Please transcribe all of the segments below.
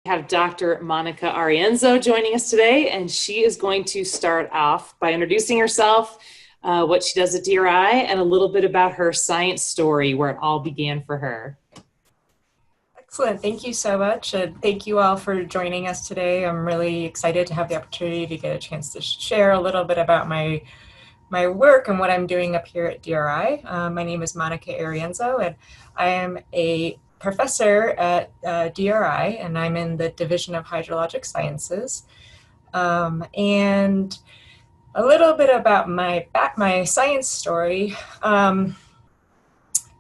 have Dr. Monica Arienzo joining us today, and she is going to start off by introducing herself, what she does at DRI, and a little bit about her science story, where it all began for her. Excellent. Thank you so much. And thank you all for joining us today. I'm really excited to have the opportunity to get a chance to share a little bit about my work and what I'm doing up here at DRI. My name is Monica Arienzo, and I am a professor at DRI, and I'm in the Division of Hydrologic Sciences. And a little bit about my science story.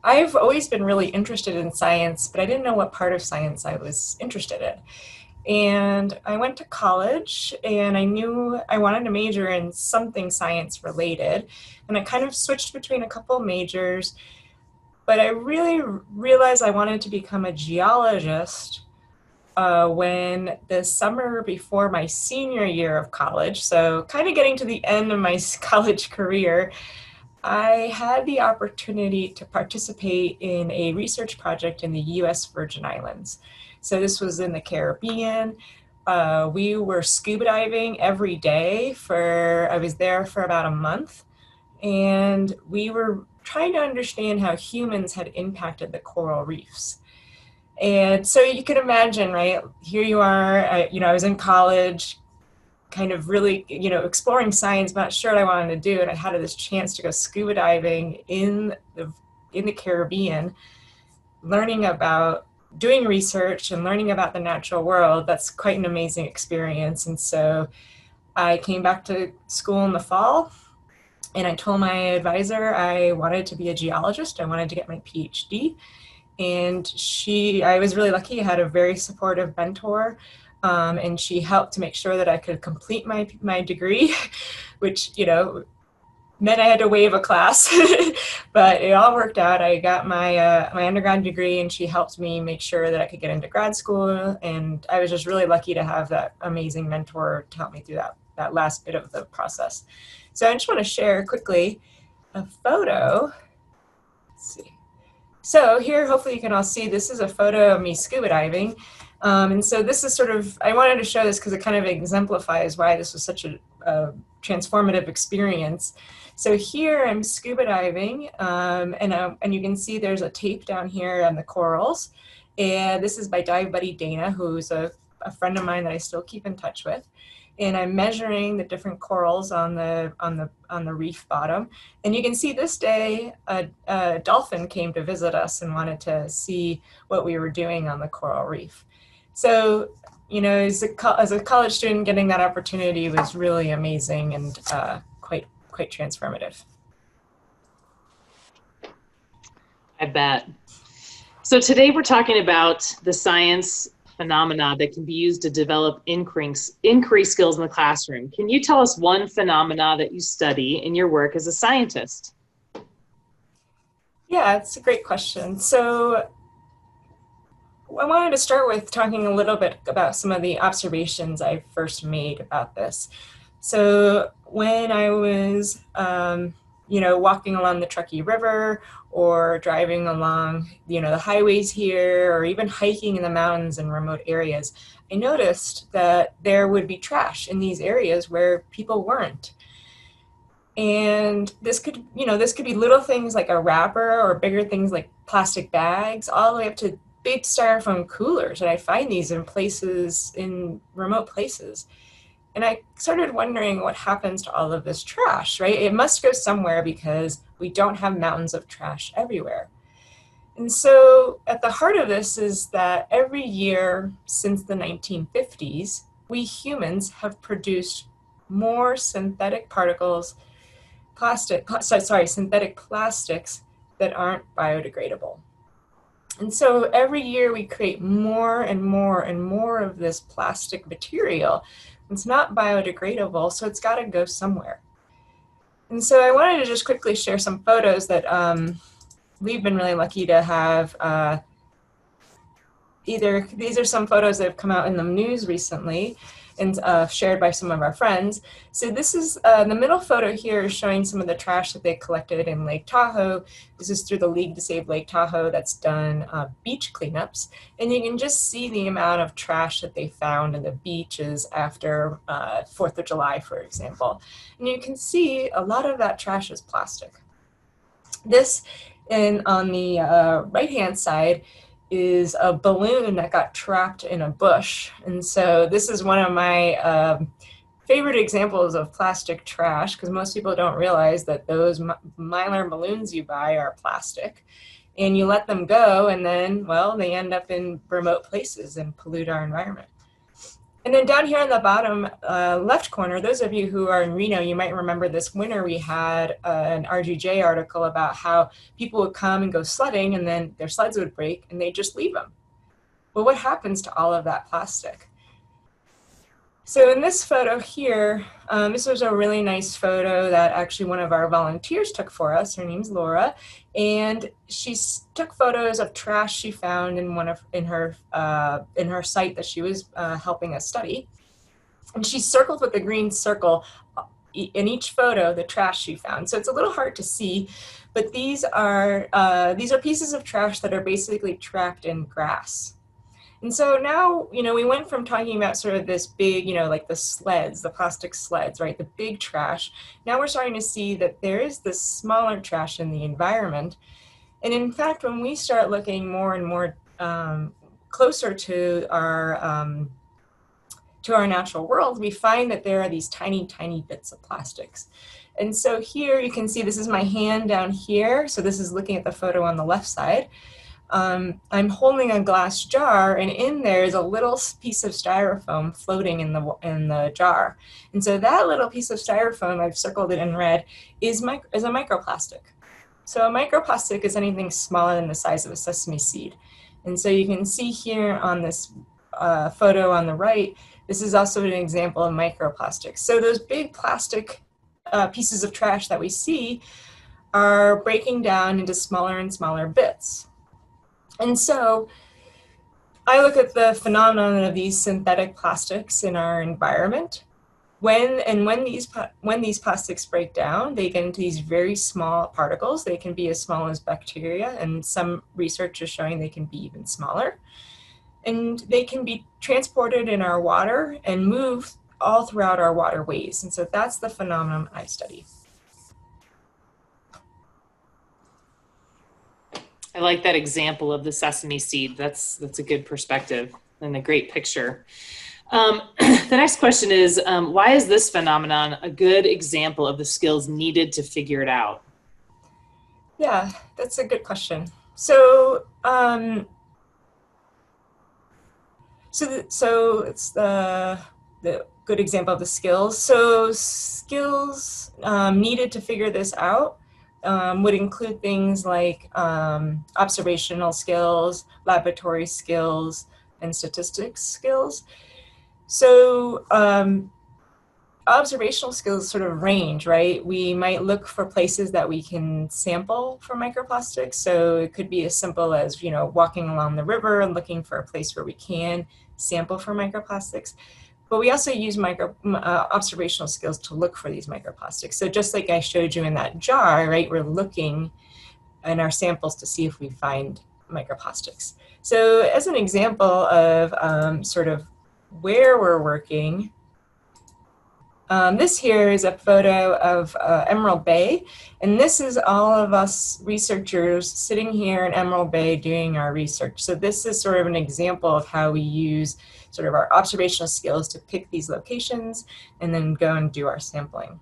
I've always been really interested in science, but I didn't know what part of science I was interested in. And I went to college and I knew I wanted to major in something science related. And I kind of switched between a couple majors, but I really realized I wanted to become a geologist when the summer before my senior year of college, so kind of getting to the end of my college career, I had the opportunity to participate in a research project in the US Virgin Islands. So this was in the Caribbean. We were scuba diving every day I was there for about a month, and we were trying to understand how humans had impacted the coral reefs. And so you can imagine, right, here you are, I was in college, kind of really, exploring science, not sure what I wanted to do. And I had this chance to go scuba diving in the Caribbean, learning about doing research and learning about the natural world. That's quite an amazing experience. And so I came back to school in the fall, and I told my advisor I wanted to be a geologist. I wanted to get my PhD. And I was really lucky. I had a very supportive mentor. And she helped to make sure that I could complete my degree, which, meant I had to waive a class, but it all worked out. I got my undergrad degree, and she helped me make sure that I could get into grad school. And I was just really lucky to have that amazing mentor to help me through that last bit of the process. So I just want to share quickly a photo. Let's see. So here, hopefully you can all see, this is a photo of me scuba diving. And so this is I wanted to show this because it kind of exemplifies why this was such a transformative experience. So here I'm scuba diving, and you can see there's a tape down here on the corals. And this is my dive buddy Dana, who's a friend of mine that I still keep in touch with. And I'm measuring the different corals on the reef bottom. And you can see this day a dolphin came to visit us and wanted to see what we were doing on the coral reef. So, as a college student, getting that opportunity was really amazing and quite transformative. I bet. So today we're talking about the science phenomena that can be used to develop increase skills in the classroom. Can you tell us one phenomena that you study in your work as a scientist? Yeah, it's a great question. So I wanted to start with talking a little bit about some of the observations I first made about this. So when I was, walking along the Truckee River or driving along, the highways here, or even hiking in the mountains in remote areas, I noticed that there would be trash in these areas where people weren't. And this could be little things like a wrapper, or bigger things like plastic bags, all the way up to big styrofoam coolers. And I find these in remote places. And I started wondering what happens to all of this trash, right? It must go somewhere because we don't have mountains of trash everywhere. And so at the heart of this is that every year since the 1950s, we humans have produced more synthetic synthetic plastics that aren't biodegradable. And so every year we create more and more and more of this plastic material. It's not biodegradable, so it's got to go somewhere. And so I wanted to just quickly share some photos that we've been really lucky to have. These are some photos that have come out in the news recently. and shared by some of our friends. So this is, the middle photo here is showing some of the trash that they collected in Lake Tahoe. This is through the League to Save Lake Tahoe that's done beach cleanups. And you can just see the amount of trash that they found in the beaches after 4th of July, for example. And you can see a lot of that trash is plastic. This, and on the right-hand side, is a balloon that got trapped in a bush. And so this is one of my favorite examples of plastic trash, because most people don't realize that those Mylar balloons you buy are plastic. And you let them go, and then, well, they end up in remote places and pollute our environment. And then down here in the bottom left corner, those of you who are in Reno, you might remember this winter we had an RGJ article about how people would come and go sledding, and then their sleds would break and they'd just leave them. Well, what happens to all of that plastic? So in this photo here, this was a really nice photo that actually one of our volunteers took for us. Her name's Laura, and she took photos of trash she found in her site that she was helping us study. And she circled with the green circle in each photo the trash she found. So it's a little hard to see, but these are pieces of trash that are basically trapped in grass. And so now, we went from talking about sort of this big, like the sleds, the plastic sleds, right? The big trash. Now we're starting to see that there is this smaller trash in the environment. And in fact, when we start looking more and more closer to our natural world, we find that there are these tiny, tiny bits of plastics. And so here you can see, this is my hand down here. So this is looking at the photo on the left side. I'm holding a glass jar, and in there is a little piece of styrofoam floating in the jar. And so that little piece of styrofoam, I've circled it in red, is a microplastic. So a microplastic is anything smaller than the size of a sesame seed. And so you can see here on this photo on the right, this is also an example of microplastics. So those big plastic pieces of trash that we see are breaking down into smaller and smaller bits. And so I look at the phenomenon of these synthetic plastics in our environment. When these plastics break down, they get into these very small particles. They can be as small as bacteria, and some research is showing they can be even smaller. And they can be transported in our water and move all throughout our waterways. And so that's the phenomenon I study. I like that example of the sesame seed. That's a good perspective and a great picture. The next question is, why is this phenomenon a good example of the skills needed to figure it out? Yeah, that's a good question. So, so it's the good example of the skills. So skills needed to figure this out would include things like observational skills, laboratory skills, and statistics skills. So observational skills sort of range, right? We might look for places that we can sample for microplastics. So it could be as simple as, walking along the river and looking for a place where we can sample for microplastics. But we also use observational skills to look for these microplastics. So just like I showed you in that jar, right, we're looking in our samples to see if we find microplastics. So as an example of sort of where we're working, this here is a photo of Emerald Bay, and this is all of us researchers sitting here in Emerald Bay doing our research. So this is sort of an example of how we use sort of our observational skills to pick these locations and then go and do our sampling.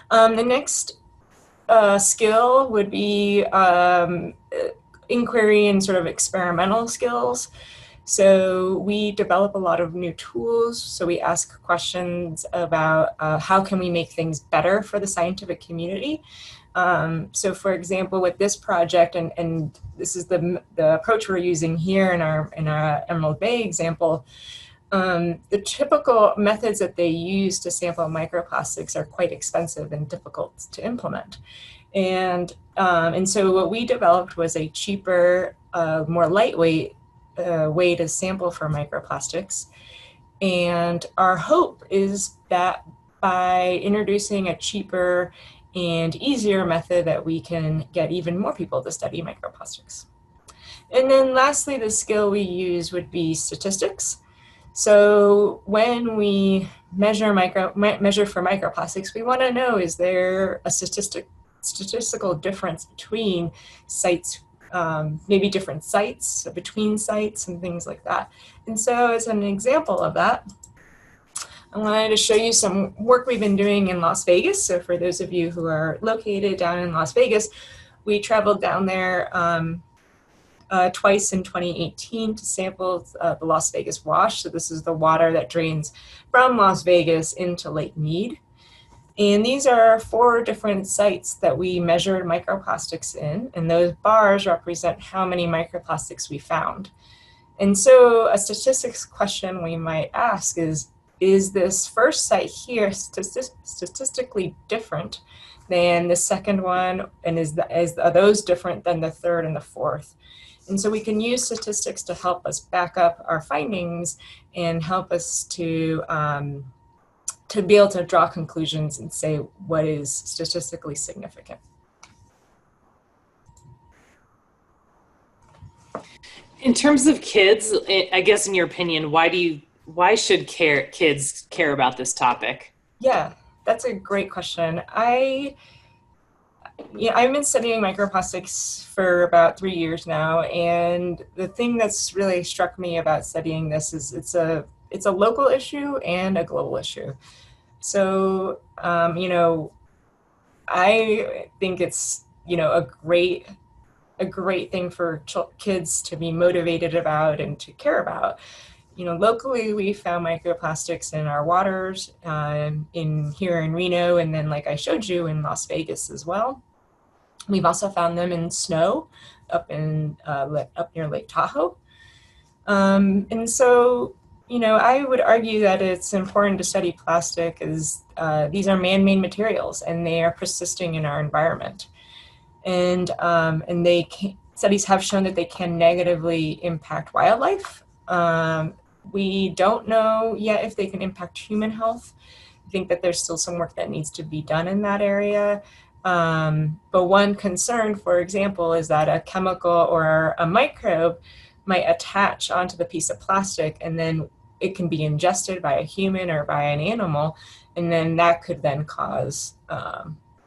The next skill would be inquiry and sort of experimental skills. So we develop a lot of new tools. So we ask questions about how can we make things better for the scientific community. So for example, with this project, and this is the approach we're using here in our Emerald Bay example, the typical methods that they use to sample microplastics are quite expensive and difficult to implement. And so what we developed was a cheaper, more lightweight way to sample for microplastics. And our hope is that by introducing a cheaper and easier method that we can get even more people to study microplastics. And then lastly, the skill we use would be statistics. So when we measure for microplastics, we want to know, is there a statistical difference between sites, maybe different sites, between sites, and things like that. And so as an example of that, I wanted to show you some work we've been doing in Las Vegas. So for those of you who are located down in Las Vegas, we traveled down there twice in 2018 to sample the Las Vegas wash. So this is the water that drains from Las Vegas into Lake Mead. And these are 4 different sites that we measured microplastics in, and those bars represent how many microplastics we found. And so a statistics question we might ask is this first site here statistically different than the second one, and are those different than the third and the fourth? And so we can use statistics to help us back up our findings and help us to be able to draw conclusions and say what is statistically significant. In terms of kids, I guess in your opinion, why should kids care about this topic? Yeah, that's a great question. I've been studying microplastics for about 3 years now, and the thing that's really struck me about studying this is it's a local issue and a global issue. So, I think it's, a great thing for kids to be motivated about and to care about. Locally, we found microplastics in our waters, here in Reno, and then, like I showed you, in Las Vegas as well. We've also found them in snow up near Lake Tahoe. And so, I would argue that it's important to study plastic as these are man-made materials and they are persisting in our environment. And studies have shown that they can negatively impact wildlife. We don't know yet if they can impact human health. I think that there's still some work that needs to be done in that area. But one concern, for example, is that a chemical or a microbe might attach onto the piece of plastic, and then it can be ingested by a human or by an animal, and then that could then cause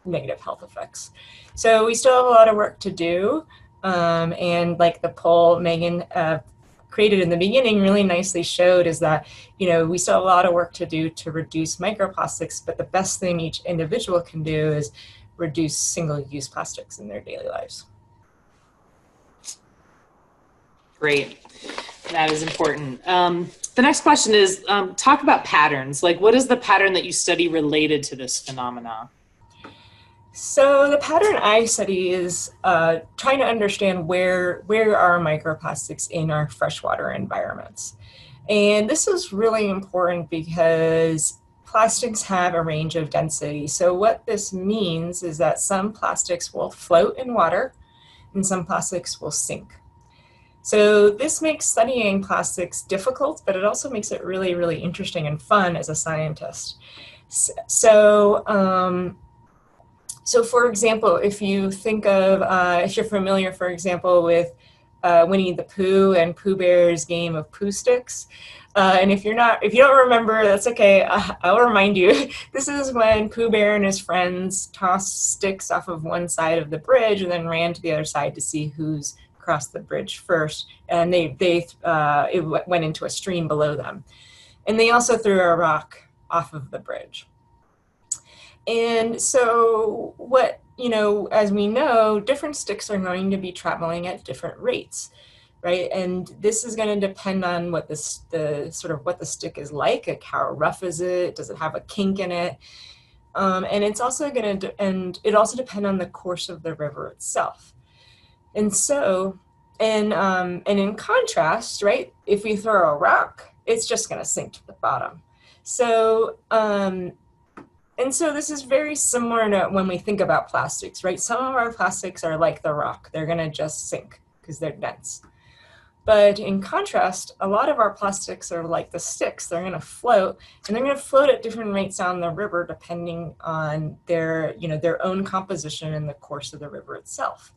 negative health effects. So we still have a lot of work to do, and like the poll Megan created in the beginning really nicely showed is that, we still have a lot of work to do to reduce microplastics, but the best thing each individual can do is reduce single-use plastics in their daily lives. Great. That is important. The next question is, talk about patterns. Like, what is the pattern that you study related to this phenomena? So the pattern I study is trying to understand where are microplastics in our freshwater environments. And this is really important because plastics have a range of density. So what this means is that some plastics will float in water and some plastics will sink. So this makes studying plastics difficult, but it also makes it really, really interesting and fun as a scientist. So for example, if you think of, if you're familiar, for example, with Winnie the Pooh and Pooh Bear's game of Pooh Sticks, and if you don't remember, that's okay. I'll remind you. This is when Pooh Bear and his friends tossed sticks off of one side of the bridge and then ran to the other side to see who's crossed the bridge first. And it went into a stream below them. And they also threw a rock off of the bridge. And so as we know, different sticks are going to be traveling at different rates, right? And this is going to depend on what the stick is like how rough is it? Does it have a kink in it? And it's also it also depends on the course of the river itself. And so, and in contrast, right, if we throw a rock, it's just going to sink to the bottom. So, and so this is very similar to when we think about plastics, right? Some of our plastics are like the rock. They're going to just sink because they're dense. But in contrast, a lot of our plastics are like the sticks. They're going to float, and they're going to float at different rates down the river depending on their, their own composition in the course of the river itself.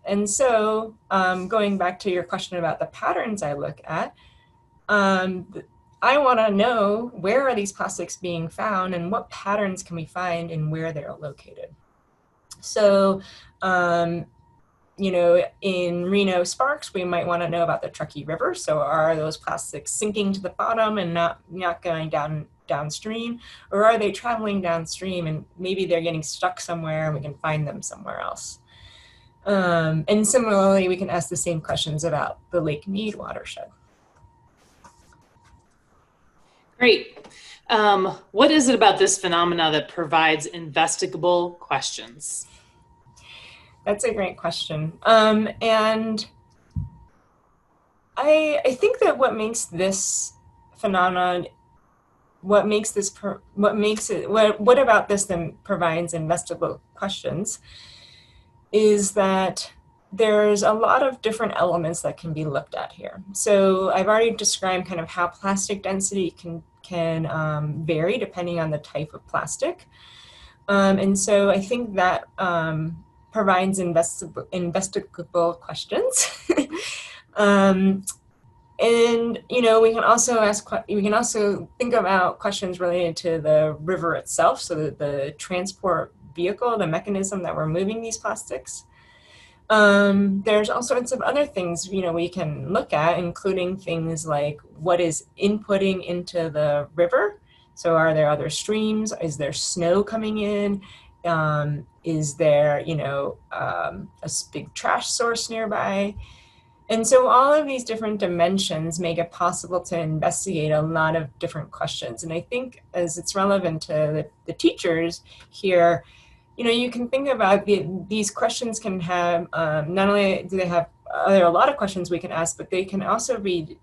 And so going back to your question about the patterns I look at, I want to know, where are these plastics being found and what patterns can we find in where they're located. So in Reno Sparks, we might want to know about the Truckee River. So are those plastics sinking to the bottom and not going downstream? Or are they traveling downstream and maybe they're getting stuck somewhere and we can find them somewhere else? And similarly, we can ask the same questions about the Lake Mead watershed. Great. What is it about this phenomena that provides investigable questions? That's a great question. And I think that what makes this phenomenon, what about this then provides investigable questions, is that there's a lot of different elements that can be looked at here. So I've already described kind of how plastic density can vary depending on the type of plastic. And so I think that provides investigable questions. And we can also think about questions related to the river itself, so that the transport vehicle, the mechanism that we're moving these plastics. There's all sorts of other things we can look at, including things like what is inputting into the river. So are there other streams? Is there snow coming in? Is there a big trash source nearby? And so all of these different dimensions make it possible to investigate a lot of different questions. And I think as it's relevant to the teachers here, you can think about these questions can have, not only do they have, there are a lot of questions we can ask, but they can also be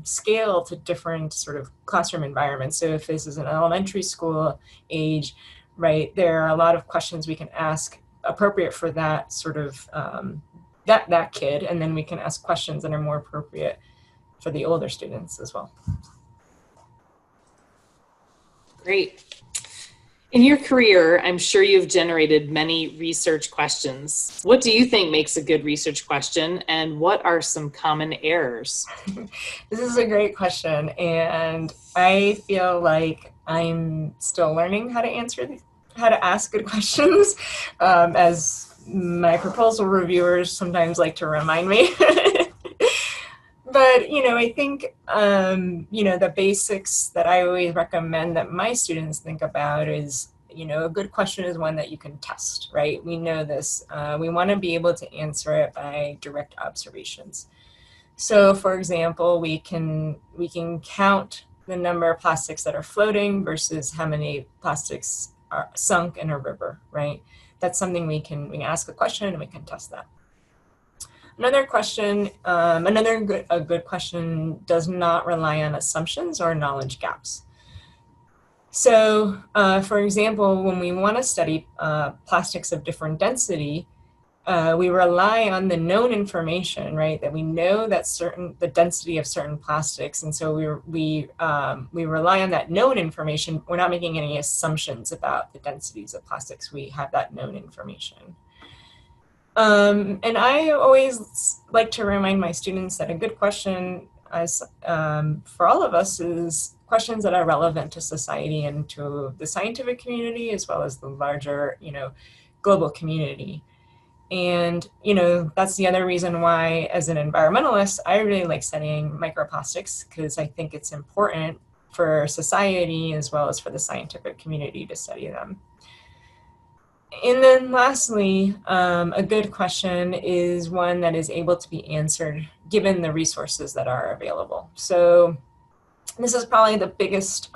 scaled to different sort of classroom environments. So if this is an elementary school age, right, there are a lot of questions we can ask appropriate for that sort of, that kid, and then we can ask questions that are more appropriate for the older students as well. Great. In your career, I'm sure you've generated many research questions. What do you think makes a good research question, and what are some common errors? This is a great question, and I feel like I'm still learning how to ask good questions, as my proposal reviewers sometimes like to remind me. But, I think, the basics that I always recommend that my students think about is, a good question is one that you can test, right? We know this. We want to be able to answer it by direct observations. So, for example, we can count the number of plastics that are floating versus how many plastics are sunk in a river, right? That's something we can ask a question and we can test that. Another question, a good question does not rely on assumptions or knowledge gaps. So, for example, when we want to study plastics of different density, we rely on the known information, right? That we know that the density of certain plastics, and so we rely on that known information. We're not making any assumptions about the densities of plastics. We have that known information. And I always like to remind my students that a good question, as for all of us, is questions that are relevant to society and to the scientific community, as well as the larger, global community. And, that's the other reason why, as an environmentalist, I really like studying microplastics, because I think it's important for society as well as for the scientific community to study them. And then lastly, a good question is one that is able to be answered given the resources that are available. So this is probably the biggest,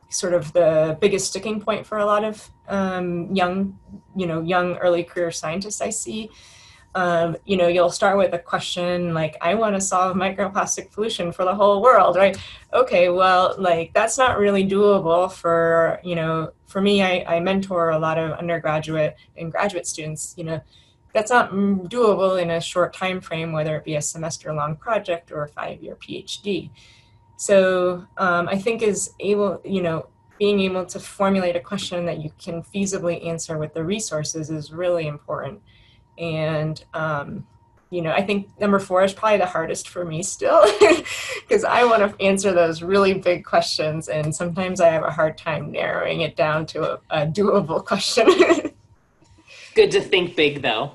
sort of the biggest sticking point for a lot of young early career scientists I see. You'll start with a question like, I want to solve microplastic pollution for the whole world, right? Okay, well, like, that's not really doable for me. I mentor a lot of undergraduate and graduate students. that's not doable in a short time frame, whether it be a semester-long project or a 5-year PhD. So I think being able to formulate a question that you can feasibly answer with the resources is really important. And I think number 4 is probably the hardest for me still, because I want to answer those really big questions, and sometimes I have a hard time narrowing it down to a doable question. Good to think big, though.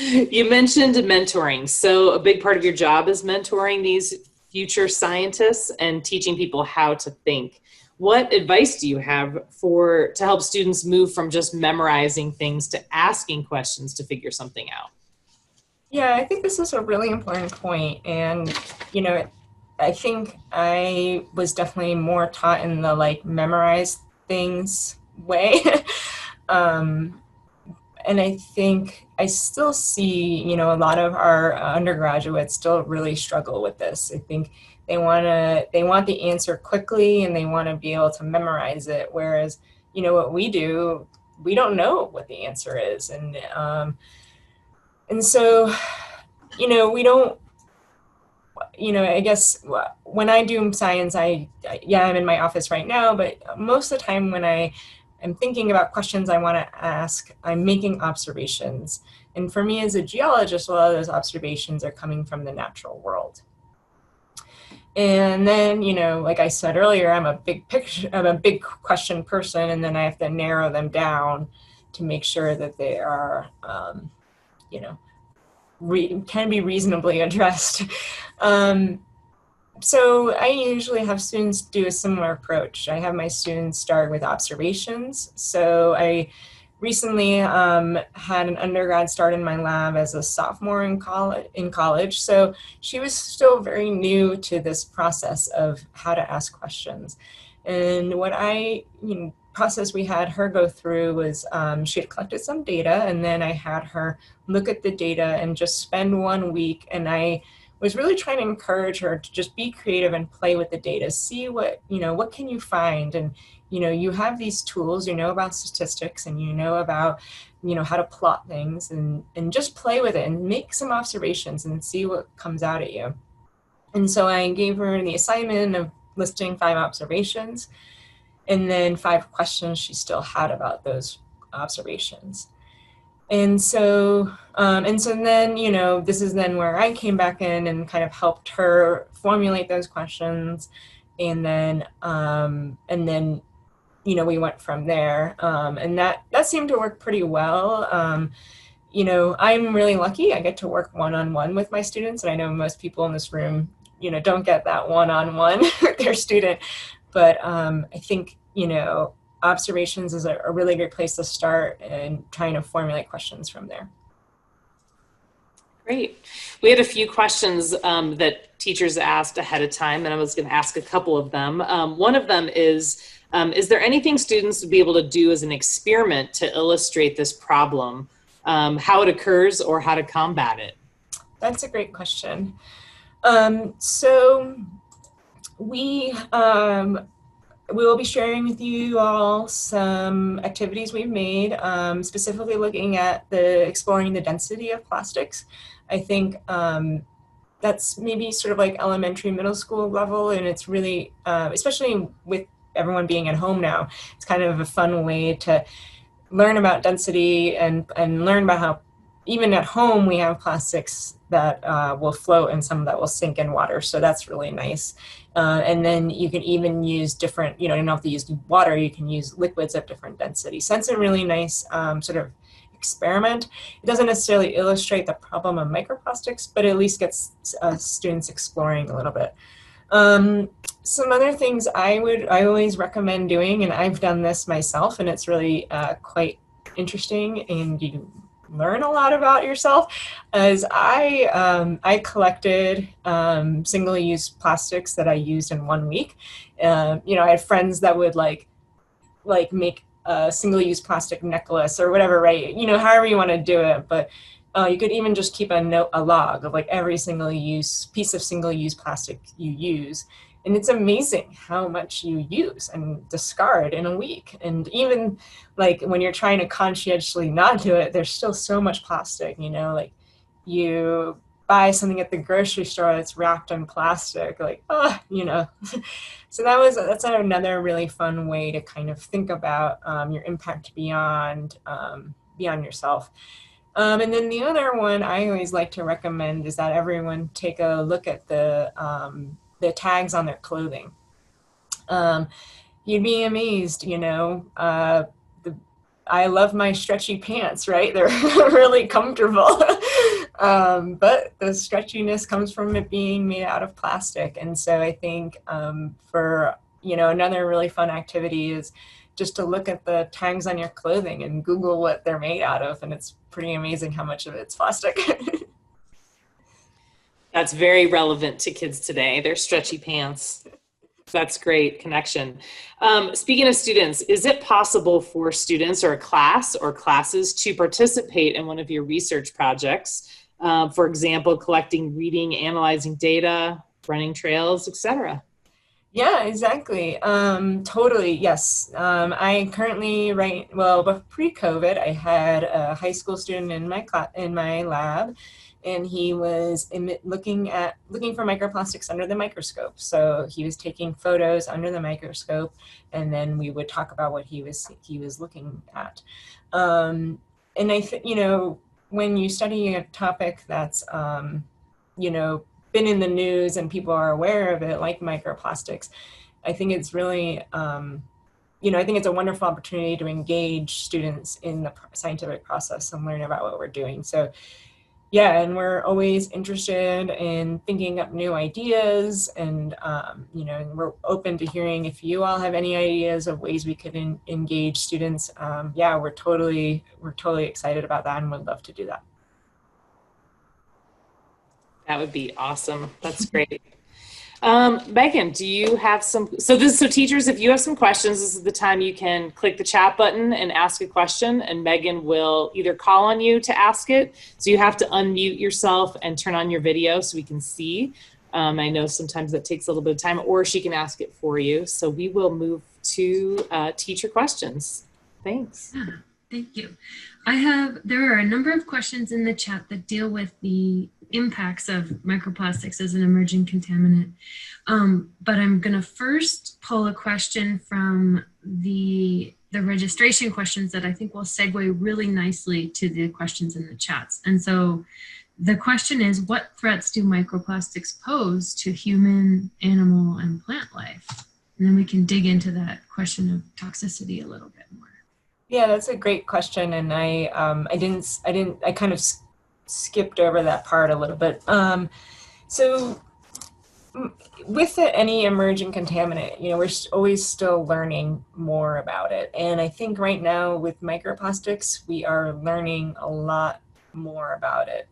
You mentioned mentoring. So a big part of your job is mentoring these future scientists and teaching people how to think. What advice do you have to help students move from just memorizing things to asking questions to figure something out? Yeah, I think this is a really important point. And, I think I was definitely more taught in the memorize things way. um, and I think I still see, a lot of our undergraduates still really struggle with this. I think they want the answer quickly and they want to be able to memorize it. Whereas, what we do, we don't know what the answer is. And so, we don't, I guess when I do science, I'm in my office right now, but most of the time when I am thinking about questions I want to ask, I'm making observations. And for me as a geologist, a lot of those observations are coming from the natural world. And then, like I said earlier, I'm a big question person, and then I have to narrow them down to make sure that they are, can be reasonably addressed. So I usually have students do a similar approach. I have my students start with observations. So I recently had an undergrad start in my lab as a sophomore in college. So she was still very new to this process of how to ask questions. And what process we had her go through was she had collected some data, and then I had her look at the data and just spend 1 week. And I was really trying to encourage her to just be creative and play with the data, see what can you find. And you have these tools, about statistics, and about how to plot things, and just play with it and make some observations and see what comes out at you. And so I gave her the assignment of listing 5 observations and then 5 questions she still had about those observations. And so then, this is then where I came back in and kind of helped her formulate those questions. And then, we went from there. And that seemed to work pretty well. I'm really lucky. I get to work one-on-one with my students. And I know most people in this room, don't get that one-on-one with their student. But I think, observations is a really great place to start and trying to formulate questions from there. Great. We had a few questions that teachers asked ahead of time, and I was going to ask a couple of them. One of them is there anything students would be able to do as an experiment to illustrate this problem, how it occurs or how to combat it? That's a great question. So we will be sharing with you all some activities we've made, specifically looking at exploring the density of plastics. I think that's maybe sort of like elementary, middle school level, and it's really, especially with everyone being at home now, it's kind of a fun way to learn about density and learn about how even at home we have plastics that will float and some that will sink in water. So that's really nice. And then you can even use different, you don't have to use water, you can use liquids of different densities. So that's a really nice sort of experiment. It doesn't necessarily illustrate the problem of microplastics, but at least gets students exploring a little bit. Some other things I always recommend doing, and I've done this myself, and it's really quite interesting, and you learn a lot about yourself, as I collected single-use plastics that I used in 1 week. I had friends that would like make a single-use plastic necklace or whatever, right? However you want to do it, but you could even just keep a log of like every piece of single-use plastic you use. And it's amazing how much you use and discard in a week. And even like when you're trying to conscientiously not do it, there's still so much plastic, you know, like you buy something at the grocery store that's wrapped in plastic, like, oh, you know. So that's another really fun way to kind of think about your impact beyond yourself. And then the other one I always like to recommend is that everyone take a look at the tags on their clothing. Um, you'd be amazed, you know. I love my stretchy pants, right? They're really comfortable. But the stretchiness comes from it being made out of plastic. And so I think for, you know, another really fun activity is just to look at the tags on your clothing and Google what they're made out of. And it's pretty amazing how much of it's plastic. That's very relevant to kids today, their stretchy pants. That's great connection. Speaking of students, is it possible for students or a class or classes to participate in one of your research projects? For example, collecting, reading, analyzing data, running trails, etc. Yeah, exactly. Totally. Yes. I currently but pre-COVID, I had a high school student in my lab, and he was looking for microplastics under the microscope. So he was taking photos under the microscope, and then we would talk about what he was looking at. And I think, you know, when you study a topic that's you know, been in the news and people are aware of it, like microplastics, I think it's really, you know, I think it's a wonderful opportunity to engage students in the scientific process and learn about what we're doing. So yeah, and we're always interested in thinking up new ideas, and you know, and we're open to hearing if you all have any ideas of ways we could engage students. Yeah, we're totally excited about that and would love to do that. That would be awesome. That's great. Megan, do you have so teachers, if you have some questions, this is the time you can click the chat button and ask a question, and Megan will either call on you to ask it. So you have to unmute yourself and turn on your video so we can see. I know sometimes that takes a little bit of time, or she can ask it for you. So we will move to teacher questions. Thanks. Yeah, thank you. There are a number of questions in the chat that deal with the impacts of microplastics as an emerging contaminant. But I'm going to first pull a question from the registration questions that I think will segue really nicely to the questions in the chats. And so the question is, what threats do microplastics pose to human, animal, and plant life? And then we can dig into that question of toxicity a little bit more. Yeah, that's a great question, and I kind of skipped over that part a little bit. So with any emerging contaminant, you know, we're always still learning more about it. And I think right now with microplastics, we are learning a lot more about it.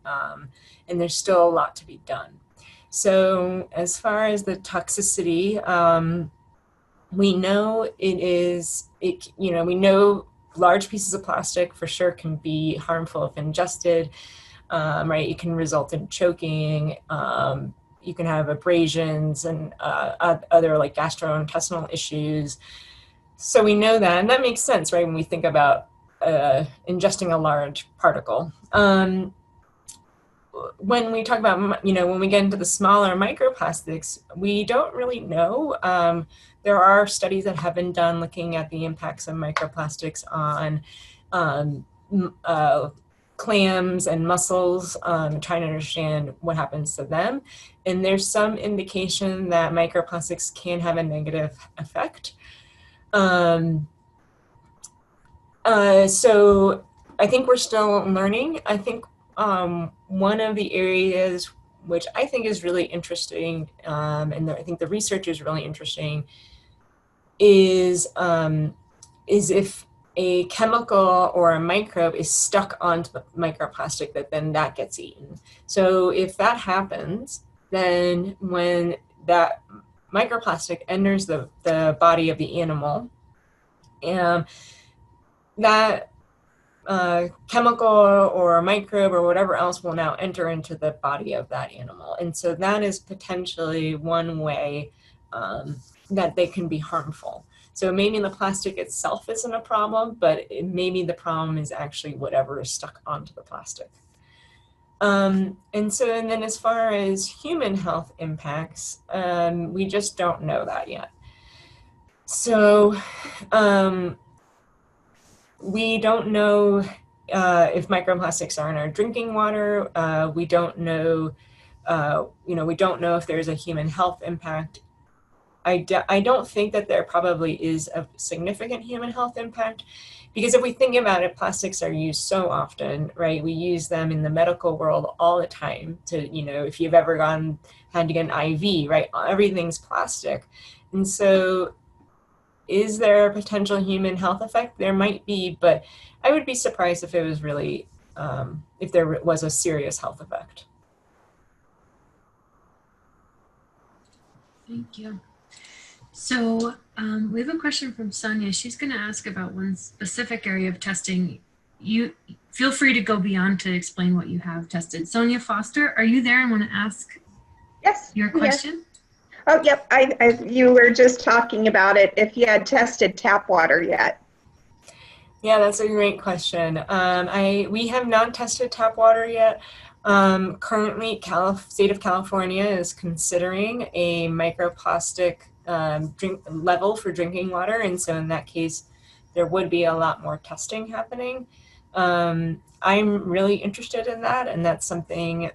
And there's still a lot to be done. So as far as the toxicity, we know we know large pieces of plastic for sure can be harmful if ingested. Right, it can result in choking. You can have abrasions and other like gastrointestinal issues. So we know that, and that makes sense, right? When we think about ingesting a large particle. When we talk about, you know, when we get into the smaller microplastics, we don't really know. There are studies that have been done looking at the impacts of microplastics on clams and mussels, trying to understand what happens to them. And there's some indication that microplastics can have a negative effect. So I think we're still learning. I think one of the areas which I think is really interesting, and I think the research is really interesting, is if a chemical or a microbe is stuck onto the microplastic that gets eaten. So if that happens, then when that microplastic enters the body of the animal, that chemical or microbe or whatever else will now enter into the body of that animal. And so that is potentially one way that they can be harmful. So maybe the plastic itself isn't a problem, but maybe the problem is actually whatever is stuck onto the plastic. And then as far as human health impacts, we just don't know that yet. So we don't know if microplastics are in our drinking water. We don't know, we don't know if there's a human health impact. I don't think that there probably is a significant human health impact, because if we think about it, plastics are used so often, right? We use them in the medical world all the time to, if you've ever had to get an IV, right? Everything's plastic. And so is there a potential human health effect? There might be, but I would be surprised if it was really, if there was a serious health effect. Thank you. So we have a question from Sonia. She's going to ask about one specific area of testing. You feel free to go beyond to explain what you have tested. Sonia Foster, are you there and want to ask your question? Oh, yep. You were just talking about it, if you had tested tap water yet. Yeah, that's a great question. We have not tested tap water yet. Currently, state of California is considering a microplastic drink level for drinking water, and so in that case, there would be a lot more testing happening. I'm really interested in that, and that's something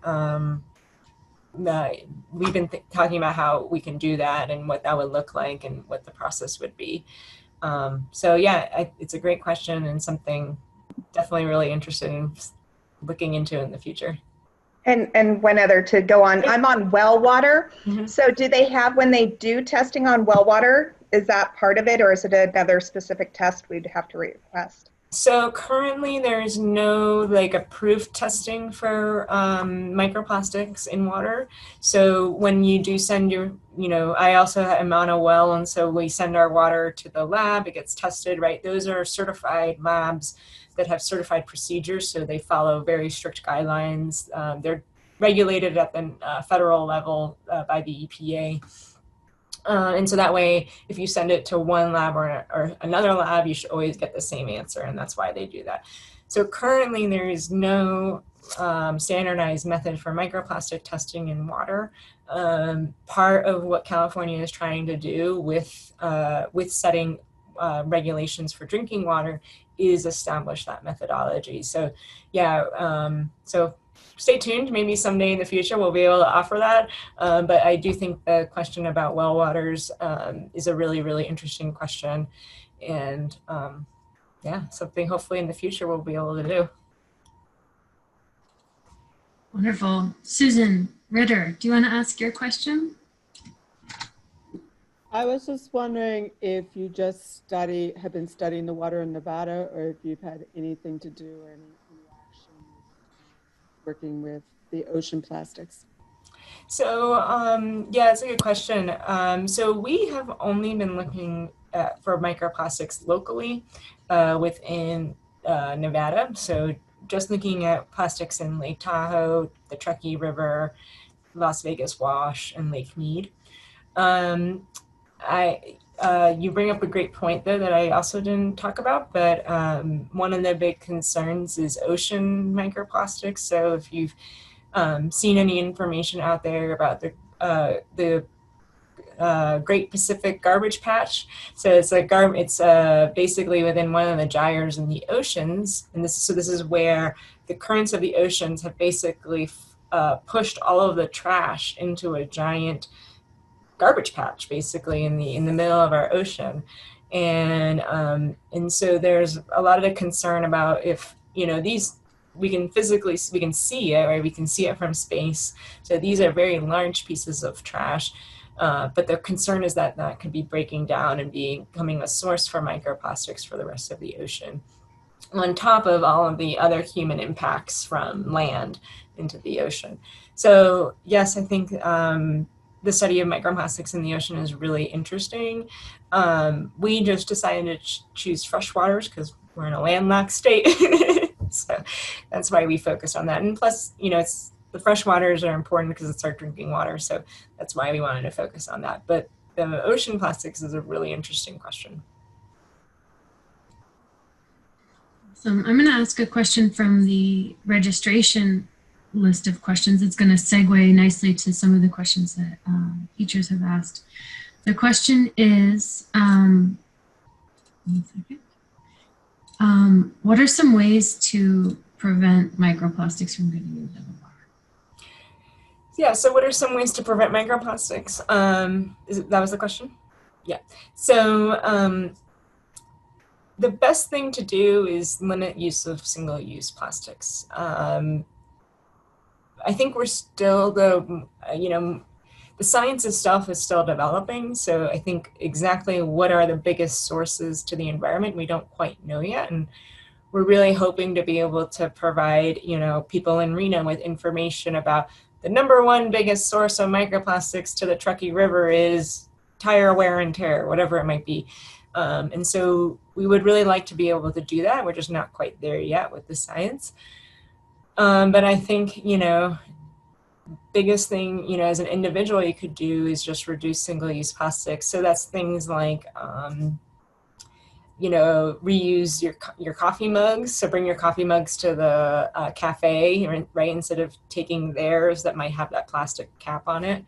we've been talking about how we can do that and what that would look like and what the process would be. So yeah, it's a great question and something definitely really interested in looking into in the future. And one other to go on, I'm on well water. Mm-hmm. So do they have, when they do testing on well water, is that part of it, or is it another specific test we'd have to request? So currently there's no approved testing for microplastics in water. So when you do send your, I also am on a well, and so we send our water to the lab, it gets tested, right? Those are certified labs that have certified procedures, so they follow very strict guidelines. They're regulated at the federal level by the EPA. And so that way, if you send it to one lab or another lab, you should always get the same answer, and that's why they do that. So currently, there is no standardized method for microplastic testing in water. Part of what California is trying to do with setting regulations for drinking water is establish that methodology. So yeah, so stay tuned. Maybe someday in the future we'll be able to offer that. But I do think the question about well waters is a really, really interesting question. And yeah, something hopefully in the future we'll be able to do. Wonderful. Susan Ritter, do you want to ask your question? I was just wondering if you just have been studying the water in Nevada, or if you've had anything to do or any interaction working with the ocean plastics. So yeah, it's a good question. So we have only been looking for microplastics locally within Nevada. So just looking at plastics in Lake Tahoe, the Truckee River, Las Vegas Wash, and Lake Mead. You bring up a great point though that I also didn't talk about, but one of the big concerns is ocean microplastics. So if you've seen any information out there about the Great Pacific Garbage Patch, so it's basically within one of the gyres in the oceans, and this is where the currents of the oceans have basically pushed all of the trash into a giant garbage patch, basically in the middle of our ocean, and so there's a lot of the concern about if these we can see it, right? We can see it from space. So these are very large pieces of trash, but the concern is that could be breaking down and becoming a source for microplastics for the rest of the ocean, on top of all of the other human impacts from land into the ocean. So yes, I think the study of microplastics in the ocean is really interesting. We just decided to choose freshwaters because we're in a landlocked state. So that's why we focused on that. And plus, the freshwaters are important because it's our drinking water. So that's why we wanted to focus on that. But the ocean plastics is a really interesting question. So I'm going to ask a question from the registration list of questions. It's going to segue nicely to some of the questions that teachers have asked. The question is, one second. What are some ways to prevent microplastics from getting into the water? Yeah, so what are some ways to prevent microplastics? That was the question? Yeah. So the best thing to do is limit use of single-use plastics. I think we're still, the science itself is still developing, so I think exactly what are the biggest sources to the environment, we don't quite know yet, and we're really hoping to be able to provide, people in Reno with information about the #1 biggest source of microplastics to the Truckee River is tire wear and tear, whatever it might be. And so we would really like to be able to do that. We're just not quite there yet with the science. But I think, biggest thing, as an individual you could do is just reduce single-use plastics. So that's things like, reuse your coffee mugs. So bring your coffee mugs to the cafe, right? Instead of taking theirs that might have that plastic cap on it.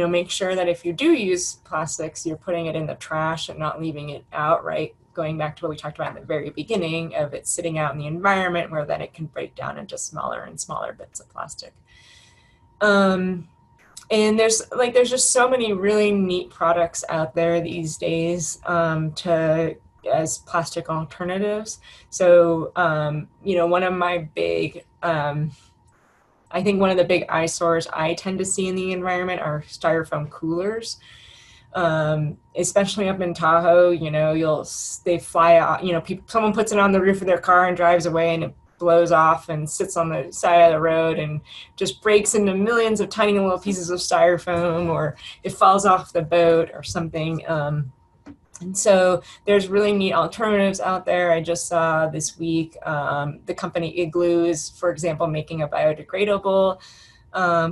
Make sure that if you do use plastics, you're putting it in the trash and not leaving it out, right? Going back to what we talked about at the very beginning of it sitting out in the environment where then it can break down into smaller and smaller bits of plastic. And there's just so many really neat products out there these days as plastic alternatives. So, one of my big, I think one of the big eyesores I tend to see in the environment are styrofoam coolers. Especially up in Tahoe, they fly off, someone puts it on the roof of their car and drives away and it blows off and sits on the side of the road and just breaks into millions of tiny little pieces of styrofoam, or it falls off the boat or something. And so there's really neat alternatives out there. I just saw this week, the company Igloo is, for example, making a biodegradable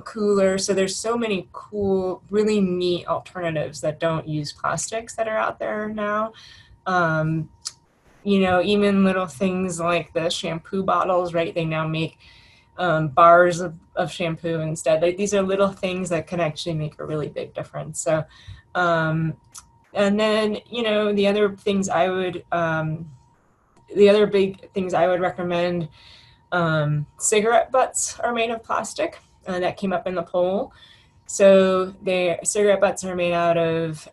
cooler. So there's so many cool, really neat alternatives that don't use plastics that are out there now. Even little things like the shampoo bottles, right? They now make bars of shampoo instead. These are little things that can actually make a really big difference. So, and then, the other things the other big things I would recommend, cigarette butts are made of plastic. That came up in the poll. So cigarette butts are made out of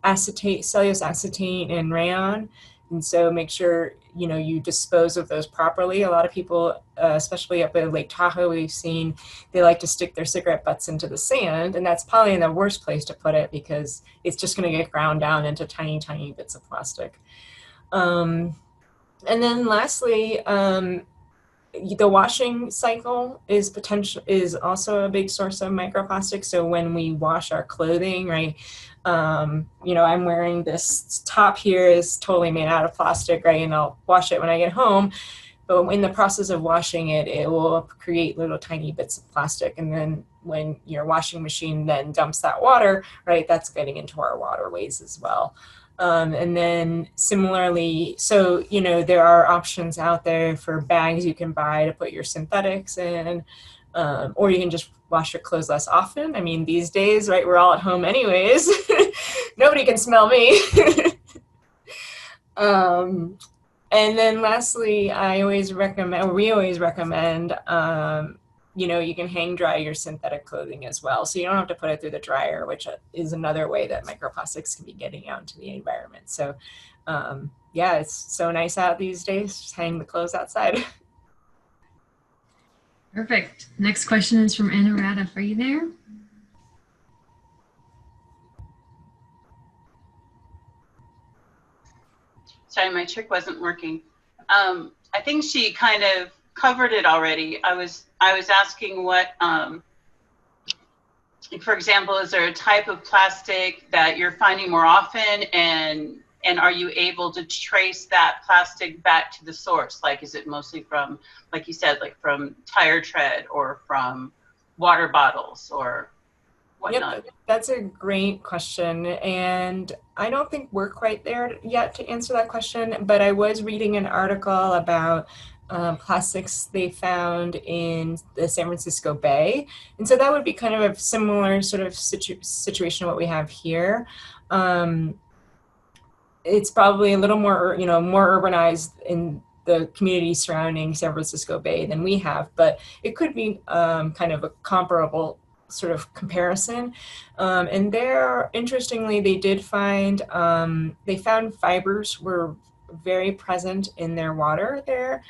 cellulose acetate and rayon. And so make sure, you dispose of those properly. A lot of people, especially up at Lake Tahoe, we've seen they like to stick their cigarette butts into the sand. And that's probably the worst place to put it because it's just going to get ground down into tiny, tiny bits of plastic. And then lastly, the washing cycle is also a big source of microplastics. So when we wash our clothing, right, I'm wearing this top here is totally made out of plastic, right, and I'll wash it when I get home. But in the process of washing it, it will create little tiny bits of plastic. And then when your washing machine then dumps that water, right, that's getting into our waterways as well. And then similarly, so, there are options out there for bags you can buy to put your synthetics in, or you can just wash your clothes less often. I mean, these days, right, we're all at home anyways. Nobody can smell me. And then lastly, we always recommend, you can hang dry your synthetic clothing as well. So you don't have to put it through the dryer, which is another way that microplastics can be getting out into the environment. So it's so nice out these days, just hang the clothes outside. Perfect. Next question is from Anna Radif. Are you there? Sorry, my trick wasn't working. I think she kind of covered it already. I was asking what, for example, is there a type of plastic that you're finding more often, and are you able to trace that plastic back to the source? Like, is it mostly from, like you said, like from tire tread or from water bottles or? whatnot? Yep, that's a great question. And I don't think we're quite there yet to answer that question, but I was reading an article about plastics they found in the San Francisco Bay. And so that would be kind of a similar sort of situation to what we have here. It's probably a little more, more urbanized in the community surrounding San Francisco Bay than we have, but it could be kind of a comparable sort of comparison. And there, interestingly, they did find, they found fibers were very present in their water there.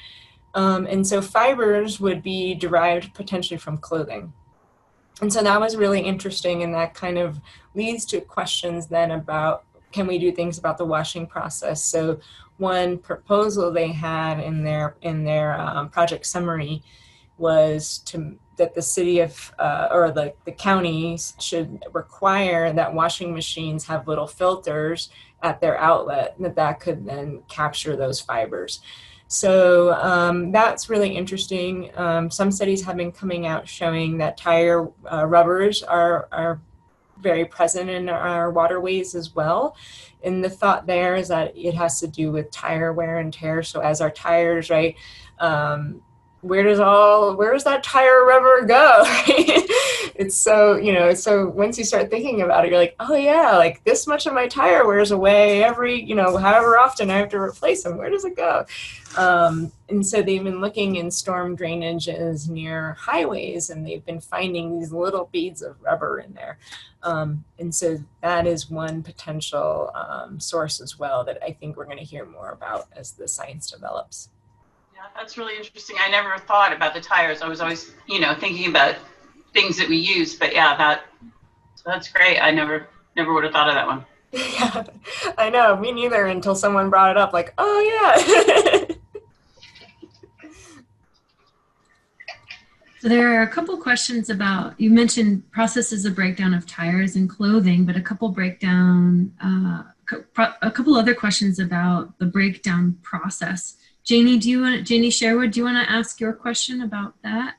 And so fibers would be derived potentially from clothing. And so that was really interesting, and that kind of leads to questions then about, can we do things about the washing process? So one proposal they had in their project summary was that the city of or the counties should require that washing machines have little filters at their outlet, that could then capture those fibers. So that's really interesting. Some studies have been coming out showing that tire rubbers are very present in our waterways as well. And the thought there is that it has to do with tire wear and tear. So as our tires, right, where does that tire rubber go? It's so, so once you start thinking about it, you're like, oh yeah, like this much of my tire wears away every, however often I have to replace them. Where does it go? And so they've been looking in storm drainages near highways, and they've been finding these little beads of rubber in there. And so that is one potential source as well that I think we're going to hear more about as the science develops. Yeah, that's really interesting. I never thought about the tires. I was always, thinking about things that we use, but yeah, so that's great. I never would have thought of that one. Yeah, I know, me neither, until someone brought it up, like, oh yeah. So there are a couple questions about, you mentioned processes of breakdown of tires and clothing, but a couple other questions about the breakdown process. Janie Sherwood, do you want to ask your question about that?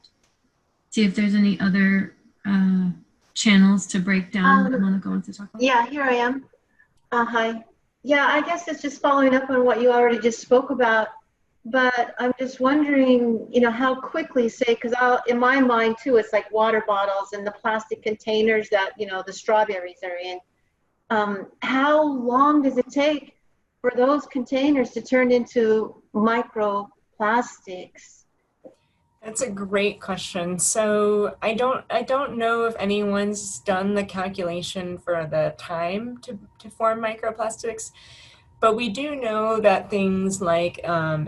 See if there's any other channels to break down that Monica wants to talk about. Yeah, here I am. Hi. Yeah, I guess it's just following up on what you already just spoke about. But I'm just wondering, how quickly, say, because in my mind too, it's like water bottles and the plastic containers that, the strawberries are in. How long does it take for those containers to turn into microplastics? That's a great question. So I don't know if anyone's done the calculation for the time to form microplastics. But we do know that things like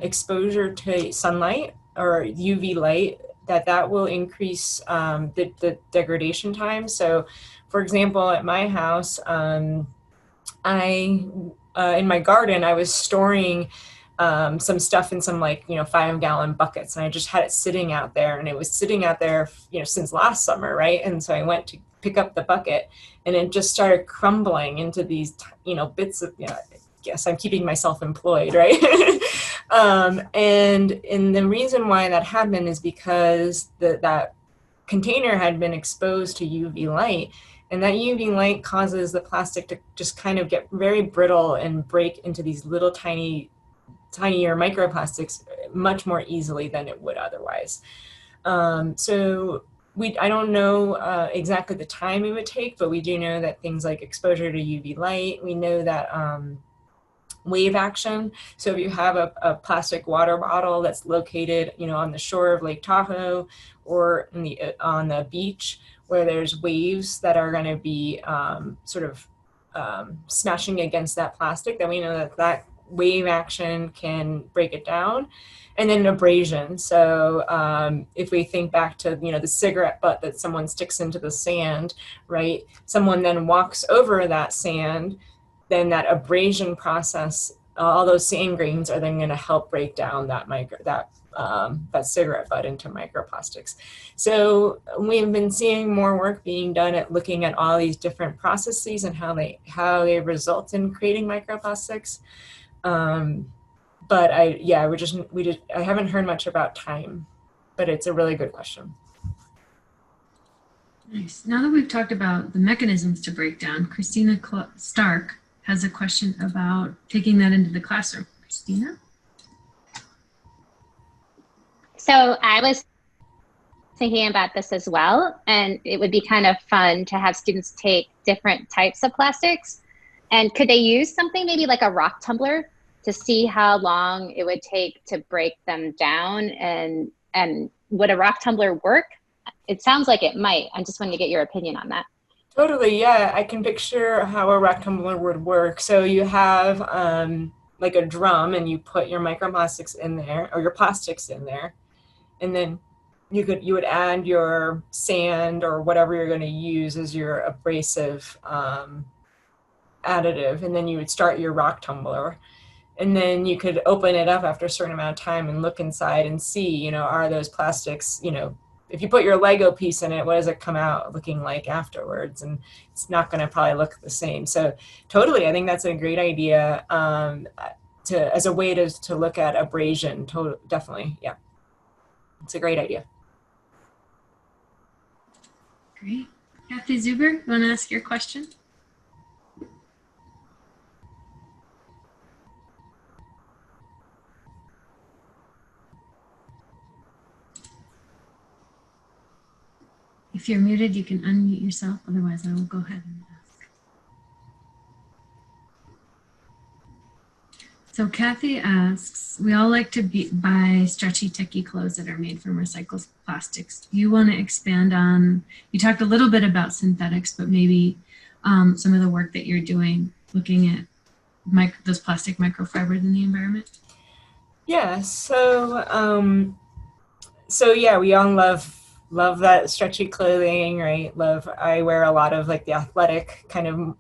exposure to sunlight or UV light, that will increase the degradation time. So, for example, at my house, in my garden, I was storing some stuff in some 5-gallon buckets, and I just had it sitting out there, and it was sitting out there, since last summer, right? And so I went to pick up the bucket, and it just started crumbling into these, bits of, Yes, I'm keeping myself employed, right? And the reason why that happened is because that container had been exposed to UV light, and that UV light causes the plastic to just kind of get very brittle and break into these little tinier microplastics much more easily than it would otherwise. So I don't know exactly the time it would take, but we do know that things like exposure to UV light, we know that wave action. So if you have a plastic water bottle that's located, on the shore of Lake Tahoe or on the beach where there's waves that are going to be smashing against that plastic, then we know that wave action can break it down. And then abrasion. So if we think back to, the cigarette butt that someone sticks into the sand, right? Someone then walks over that sand, then that abrasion process, all those sand grains are then going to help break down that cigarette butt into microplastics. So we've been seeing more work being done at looking at all these different processes and how they result in creating microplastics. But I haven't heard much about time, but it's a really good question. Nice. Now that we've talked about the mechanisms to break down, Christina Stark has a question about taking that into the classroom. Christina? So I was thinking about this as well, and it would be kind of fun to have students take different types of plastics. And could they use something maybe like a rock tumbler to see how long it would take to break them down? And would a rock tumbler work? It sounds like it might. I just wanted to get your opinion on that. Totally, yeah. I can picture how a rock tumbler would work. So you have like a drum, and you put your microplastics in there, or your plastics in there, and then you would add your sand or whatever you're going to use as your abrasive additive, and then you would start your rock tumbler. And then you could open it up after a certain amount of time and look inside and see, you know, are those plastics, you know, if you put your Lego piece in it, what does it come out looking like afterwards? And it's not going to probably look the same. So totally, I think that's a great idea as a way to look at abrasion. Definitely, yeah. It's a great idea. Great. Kathy Zuber, you want to ask your question? If you're muted, you can unmute yourself. Otherwise, I will go ahead and ask. So Kathy asks, we all like to buy stretchy, techy clothes that are made from recycled plastics. Do you want to expand on, you talked a little bit about synthetics, but maybe some of the work that you're doing looking at those plastic microfibers in the environment? Yeah, so yeah, we all love that stretchy clothing, right? I wear a lot of like the athletic kind of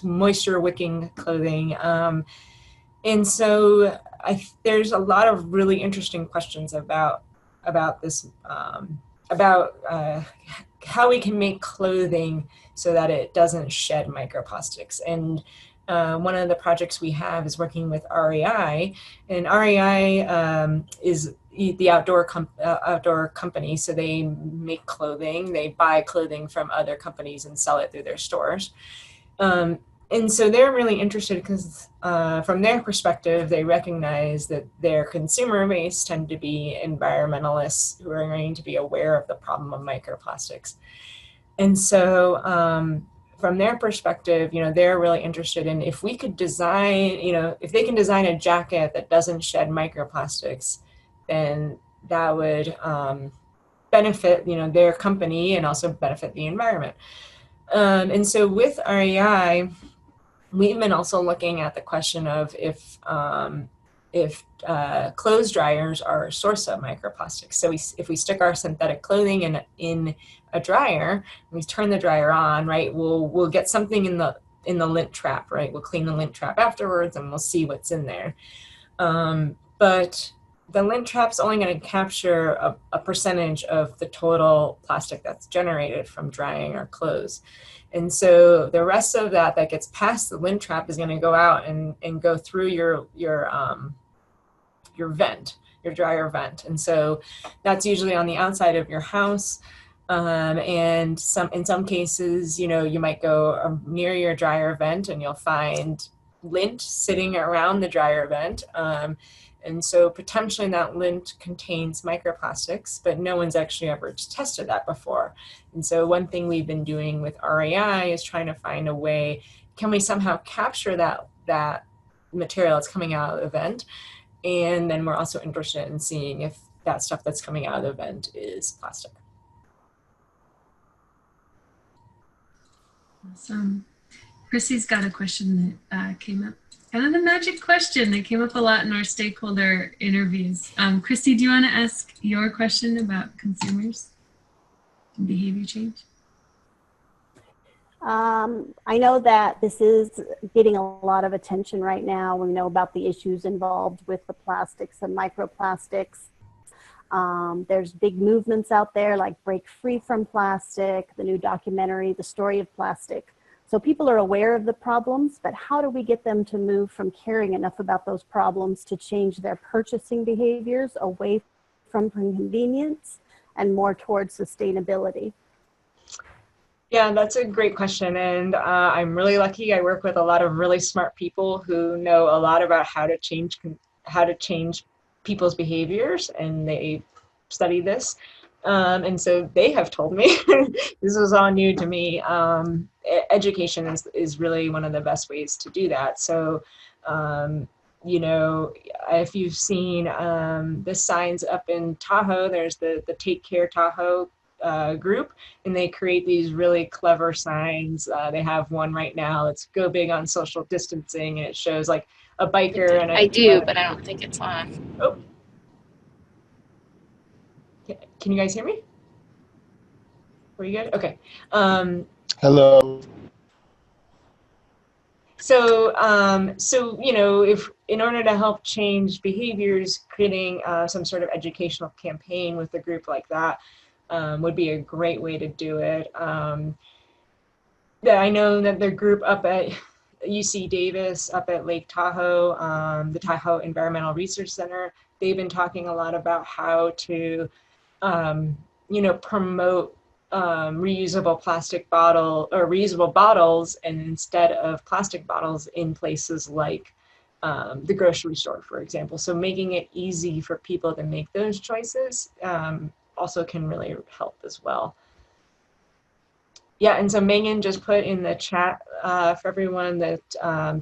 moisture wicking clothing. And so there's a lot of really interesting questions about this, about how we can make clothing so that it doesn't shed microplastics. And one of the projects we have is working with REI, and REI is the outdoor company. So they make clothing, they buy clothing from other companies and sell it through their stores. And so they're really interested because from their perspective, they recognize that their consumer base tend to be environmentalists who are going to be aware of the problem of microplastics. And so from their perspective, you know, they're really interested in if we could design, you know, if they can design a jacket that doesn't shed microplastics, then that would benefit, you know, their company and also benefit the environment. And so with REI, we've been also looking at the question of if clothes dryers are a source of microplastics. So if we stick our synthetic clothing in a dryer, we turn the dryer on, right? We'll get something in the lint trap, right? We'll clean the lint trap afterwards, and we'll see what's in there. But the lint trap's only going to capture a percentage of the total plastic that's generated from drying our clothes. And so the rest of that gets past the lint trap is going to go out and go through your vent, your dryer vent. And so that's usually on the outside of your house. And in some cases, you know, you might go near your dryer vent and you'll find lint sitting around the dryer vent. And so potentially that lint contains microplastics, but no one's actually ever tested that before. And so one thing we've been doing with REI is trying to find a way, can we somehow capture that material that's coming out of the vent? And then we're also interested in seeing if that stuff that's coming out of the vent is plastic. Awesome. Chrissy's got a question that came up. Kind of the magic question that came up a lot in our stakeholder interviews. Christy, do you want to ask your question about consumers and behavior change? I know that this is getting a lot of attention right now. We know about the issues involved with the plastics and microplastics. There's big movements out there like Break Free from Plastic, the new documentary, The Story of Plastic. So people are aware of the problems, but how do we get them to move from caring enough about those problems to change their purchasing behaviors away from convenience and more towards sustainability? Yeah, that's a great question. And I'm really lucky. I work with a lot of really smart people who know a lot about how to change people's behaviors, and they study this. And so they have told me, this was all new to me, education is really one of the best ways to do that. So, you know, if you've seen the signs up in Tahoe, there's the Take Care Tahoe group, and they create these really clever signs. They have one right now that's "Go big on social distancing," and it shows like a biker and I do, but I don't think it's on. Oh, can you guys hear me? Are you good? Okay. Hello. So you know, if in order to help change behaviors, creating some sort of educational campaign with a group like that would be a great way to do it. I know that the group up at UC Davis, up at Lake Tahoe, the Tahoe Environmental Research Center, they've been talking a lot about how to, you know, promote reusable plastic reusable bottles, and instead of plastic bottles in places like the grocery store, for example. So making it easy for people to make those choices also can really help as well. Yeah, and so Megan just put in the chat for everyone that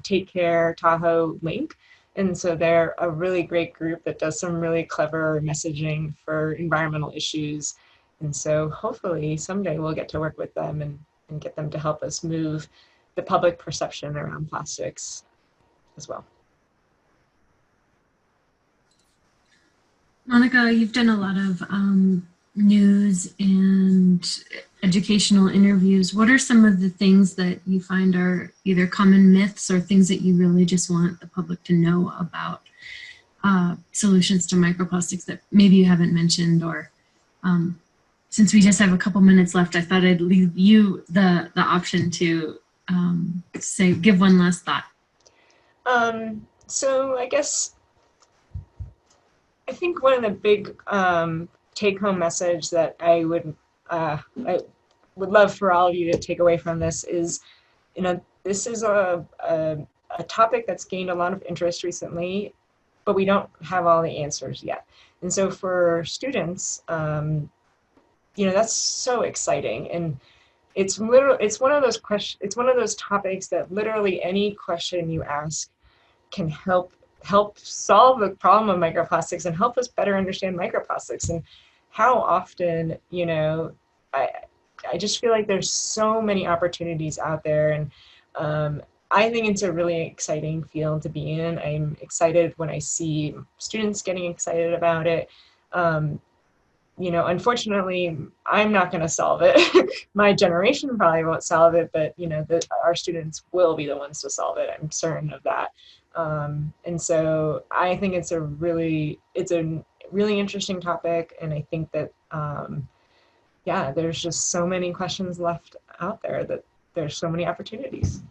Take Care Tahoe link. And so they're a really great group that does some really clever messaging for environmental issues. And so hopefully someday we'll get to work with them and get them to help us move the public perception around plastics as well. Monica, you've done a lot of news and educational interviews. What are some of the things that you find are either common myths or things that you really just want the public to know about solutions to microplastics that maybe you haven't mentioned? Or since we just have a couple minutes left, I thought I'd leave you the option to give one last thought. So I guess I think one of the big take-home message that I would love for all of you to take away from this is, you know, this is a topic that's gained a lot of interest recently, but we don't have all the answers yet. And so for students, you know, that's so exciting. And it's one of those topics that literally any question you ask can help solve the problem of microplastics and help us better understand microplastics. And how often, you know, I just feel like there's so many opportunities out there, and I think it's a really exciting field to be in. I'm excited when I see students getting excited about it. You know, unfortunately, I'm not going to solve it. My generation probably won't solve it, but you know, our students will be the ones to solve it. I'm certain of that. And so I think it's a really interesting topic, and I think that yeah, there's just so many questions left out there that there's so many opportunities.